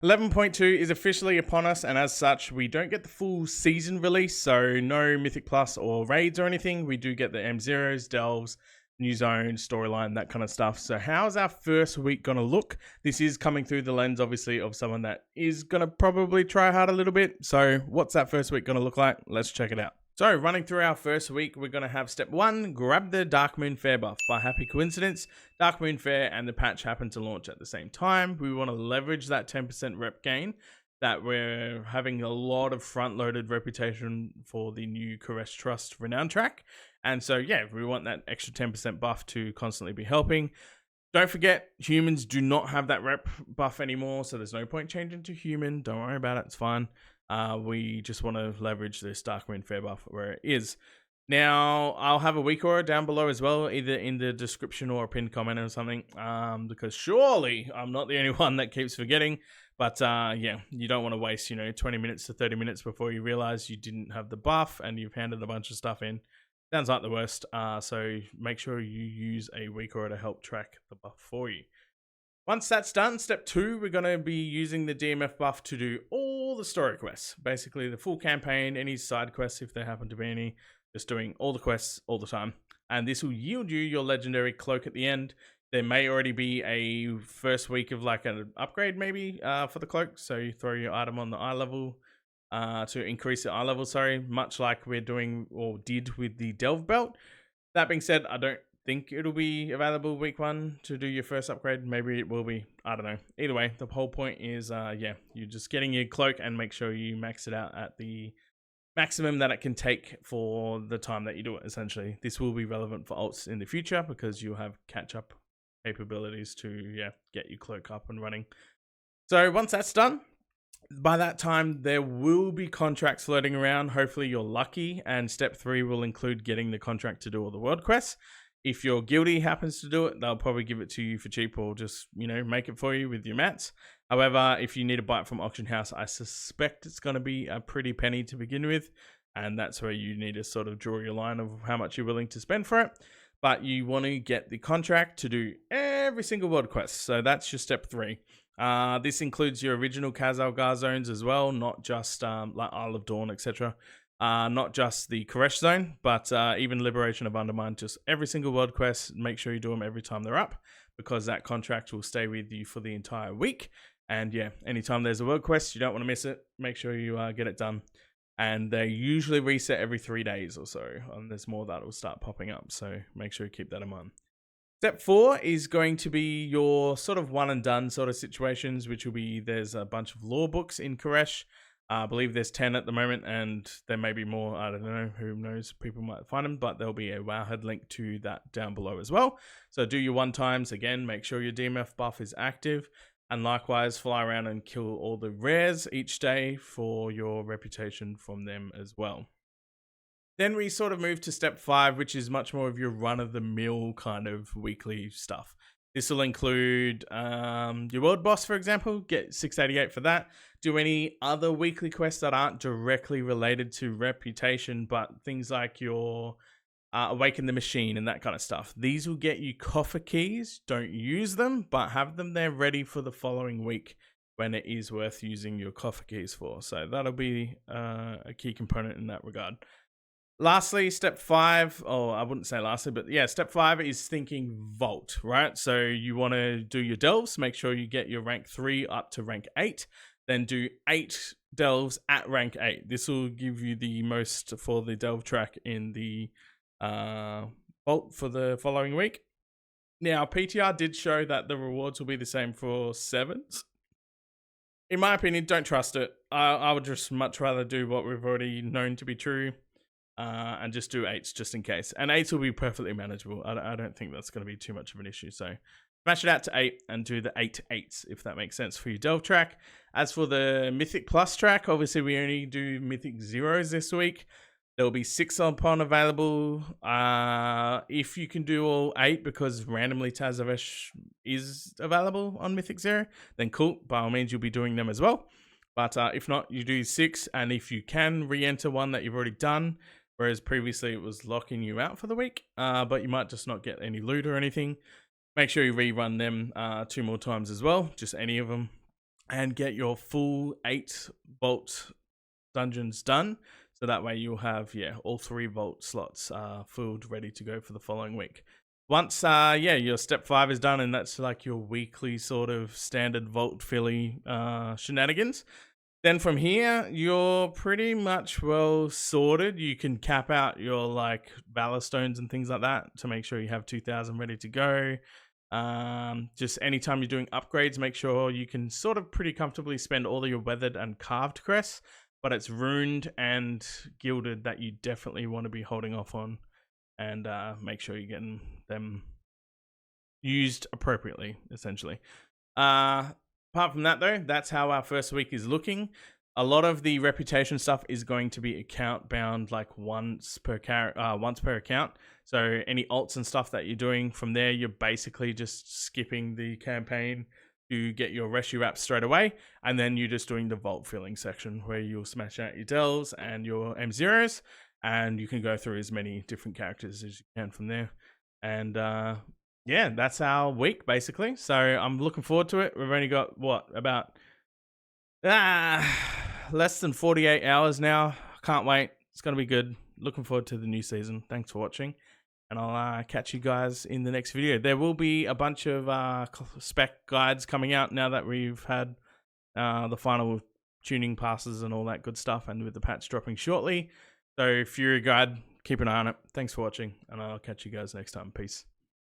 11.2 is officially upon us, and as such, we don't get the full season release, so no Mythic Plus or raids or anything. We do get the M0s, delves, new zone, storyline, that kind of stuff. So how's our first week going to look? This is coming through the lens, obviously, of someone that is going to probably try hard a little bit. So what's that first week going to look like? Let's check it out. So running through our first week, we're going to have step 1, grab the Dark Moon Fair buff. By happy coincidence, Dark Moon Fair and the patch happen to launch at the same time. We want to leverage that 10% rep gain that we're having a lot of front-loaded reputation for the new Koresh Trust Renown track. And so, yeah, we want that extra 10% buff to constantly be helping. Don't forget, humans do not have that rep buff anymore, so there's no point changing to human. Don't worry about it, it's fine. We just want to leverage this Dark Moon Fair buff where it is. Now, I'll have a weak aura down below as well, either in the description or a pinned comment or something, because surely I'm not the only one that keeps forgetting. But yeah, you don't want to waste, 20 minutes to 30 minutes before you realize you didn't have the buff and you've handed a bunch of stuff in. Sounds like the worst. So make sure you use a weak aura to help track the buff for you. Once that's done, step 2, we're going to be using the DMF buff to do all the story quests. Basically, the full campaign, any side quests if there happen to be any, just doing all the quests all the time. And this will yield you your legendary cloak at the end. There may already be a first week of like an upgrade maybe for the cloak. So you throw your item on the eye level to increase the eye level, much like we're doing or did with the delve belt. That being said, I don't think it'll be available week 1 to do your first upgrade. Maybe it will be, I don't know. Either way, the whole point is yeah, you're just getting your cloak and make sure you max it out at the maximum that it can take for the time that you do it. Essentially, this will be relevant for alts in the future because you'll have catch up capabilities to get your cloak up and running. So once that's done, by that time there will be contracts floating around. Hopefully you're lucky, and step 3 will include getting the contract to do all the world quests. If your guildie happens to do it, they'll probably give it to you for cheap or just, make it for you with your mats. However, if you need to buy it from auction house, I suspect it's going to be a pretty penny to begin with. And that's where you need to sort of draw your line of how much you're willing to spend for it. But you want to get the contract to do every single world quest. So that's your step 3. This includes your original Kazalgar zones as well, not just like Isle of Dawn, etc. Not just the Koresh zone, but even Liberation of Undermine, just every single world quest. Make sure you do them every time they're up, because that contract will stay with you for the entire week. And yeah, anytime there's a world quest, you don't want to miss it. Make sure you get it done. And they usually reset every 3 days or so. And there's more that will start popping up, so make sure you keep that in mind. Step 4 is going to be your sort of one and done sort of situations, which will be, there's a bunch of lore books in Koresh. I believe there's 10 at the moment, and there may be more. I don't know. Who knows? People might find them, but there'll be a Wowhead link to that down below as well. So do your 1x. Again, make sure your DMF buff is active. And likewise, fly around and kill all the rares each day for your reputation from them as well. Then we sort of move to step 5, which is much more of your run-of-the-mill kind of weekly stuff. This will include your world boss, for example. Get 688 for that. Do any other weekly quests that aren't directly related to reputation, but things like your Awaken the Machine and that kind of stuff. These will get you coffer keys. Don't use them, but have them there ready for the following week when it is worth using your coffer keys for. So that'll be a key component in that regard. Lastly, step 5, or I wouldn't say lastly, but yeah, step 5 is thinking vault, right? So you want to do your delves, make sure you get your rank 3 up to rank 8, then do 8 delves at rank 8. This will give you the most for the delve track in the vault for the following week. Now, PTR did show that the rewards will be the same for 7s. In my opinion, don't trust it. I would just much rather do what we've already known to be true. And just do 8s just in case. And 8s will be perfectly manageable. I don't think that's going to be too much of an issue. So smash it out to 8 and do the 8 8s, if that makes sense for your delve track. As for the Mythic Plus track, obviously we only do Mythic Zeros this week. There will be 6 upon available. If you can do all 8 because randomly Tazavesh is available on Mythic Zero, then cool. By all means, you'll be doing them as well. But if not, you do 6. And if you can re-enter one that you've already done, whereas previously it was locking you out for the week, but you might just not get any loot or anything, make sure you rerun them 2 more times as well, just any of them. and get your full 8 vault dungeons done. So that way you'll have, all 3 vault slots filled, ready to go for the following week. Once, your step 5 is done, and that's like your weekly sort of standard vault filly shenanigans. Then from here, you're pretty much well sorted. You can cap out your like valor stones and things like that to make sure you have 2,000 ready to go. Just anytime you're doing upgrades, make sure you can sort of pretty comfortably spend all of your weathered and carved crests, but it's runed and gilded that you definitely want to be holding off on, and make sure you're getting them used appropriately, essentially. Apart from that, though, that's how our first week is looking. A lot of the reputation stuff is going to be account bound, like once per account. So any alts and stuff that you're doing from there, you're basically just skipping the campaign to get your Reshi wraps straight away, and then you're just doing the vault filling section where you'll smash out your Dells and your M0s, and you can go through as many different characters as you can from there. And that's our week basically. So I'm looking forward to it. We've only got about less than 48 hours now. Can't wait. It's going to be good. Looking forward to the new season. Thanks for watching, and I'll catch you guys in the next video. There will be a bunch of spec guides coming out now that we've had the final tuning passes and all that good stuff, and with the patch dropping shortly. So Fury Guide, keep an eye on it. Thanks for watching, and I'll catch you guys next time. Peace.